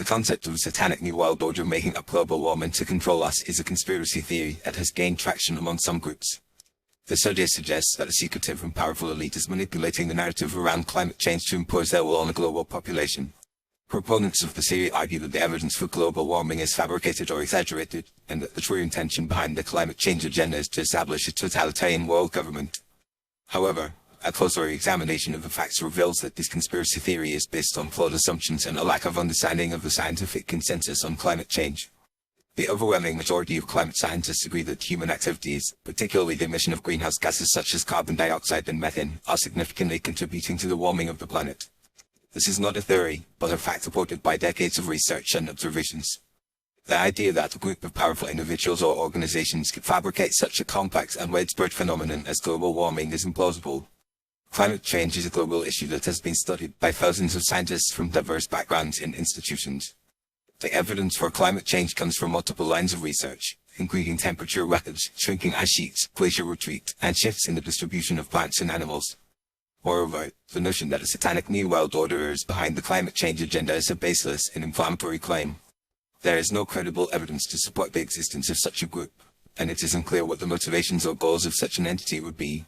The concept of a satanic new world order making up global warming to control us is a conspiracy theory that has gained traction among some groups. This idea suggests that a secretive and powerful elite is manipulating the narrative around climate change to impose their will on the global population. Proponents of the theory argue that the evidence for global warming is fabricated or exaggerated, and that the true intention behind the climate change agenda is to establish a totalitarian world government. However, a closer examination of the facts reveals that this conspiracy theory is based on flawed assumptions and a lack of understanding of the scientific consensus on climate change. The overwhelming majority of climate scientists agree that human activities, particularly the emission of greenhouse gases such as carbon dioxide and methane, are significantly contributing to the warming of the planet. This is not a theory, but a fact supported by decades of research and observations. The idea that a group of powerful individuals or organizations could fabricate such a complex and widespread phenomenon as global warming is implausible. Climate change is a global issue that has been studied by thousands of scientists from diverse backgrounds and institutions. The evidence for climate change comes from multiple lines of research, including temperature records, shrinking ice sheets, glacier retreat, and shifts in the distribution of plants and animals. Moreover, the notion that a satanic new world order is behind the climate change agenda is a baseless and inflammatory claim. There is no credible evidence to support the existence of such a group, and it is unclear what the motivations or goals of such an entity would be.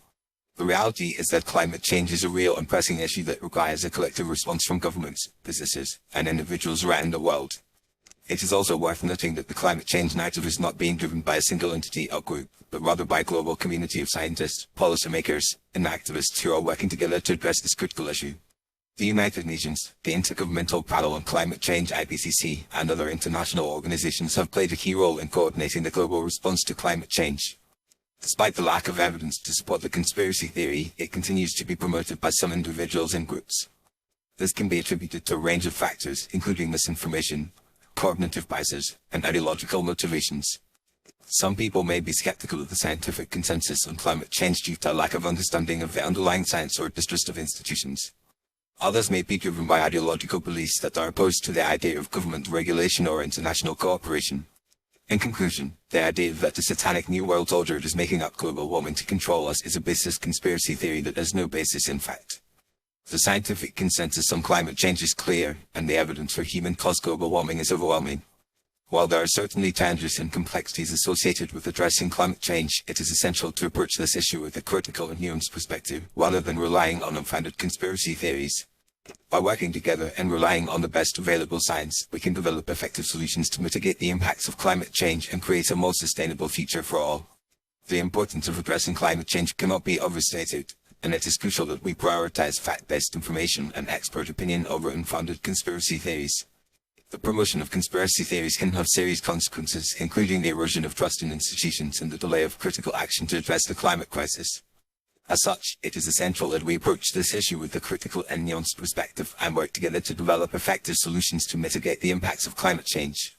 The reality is that climate change is a real and pressing issue that requires a collective response from governments, businesses, and individuals around the world. It is also worth noting that the climate change narrative is not being driven by a single entity or group, but rather by a global community of scientists, policymakers, and activists who are working together to address this critical issue. The United Nations, the Intergovernmental Panel on Climate Change (IPCC), and other international organizations have played a key role in coordinating the global response to climate change. Despite the lack of evidence to support the conspiracy theory, it continues to be promoted by some individuals and groups. This can be attributed to a range of factors, including misinformation, cognitive biases, and ideological motivations. Some people may be skeptical of the scientific consensus on climate change due to a lack of understanding of the underlying science or distrust of institutions. Others may be driven by ideological beliefs that are opposed to the idea of government regulation or international cooperation. In conclusion, the idea that the satanic new world order is making up global warming to control us is a baseless conspiracy theory that has no basis in fact. The scientific consensus on climate change is clear, and the evidence for human-caused global warming is overwhelming. While there are certainly challenges and complexities associated with addressing climate change, it is essential to approach this issue with a critical and nuanced perspective, rather than relying on unfounded conspiracy theories. By working together and relying on the best available science, we can develop effective solutions to mitigate the impacts of climate change and create a more sustainable future for all. The importance of addressing climate change cannot be overstated, and it is crucial that we prioritize fact-based information and expert opinion over unfounded conspiracy theories. The promotion of conspiracy theories can have serious consequences, including the erosion of trust in institutions and the delay of critical action to address the climate crisis. As such, it is essential that we approach this issue with a critical and nuanced perspective and work together to develop effective solutions to mitigate the impacts of climate change.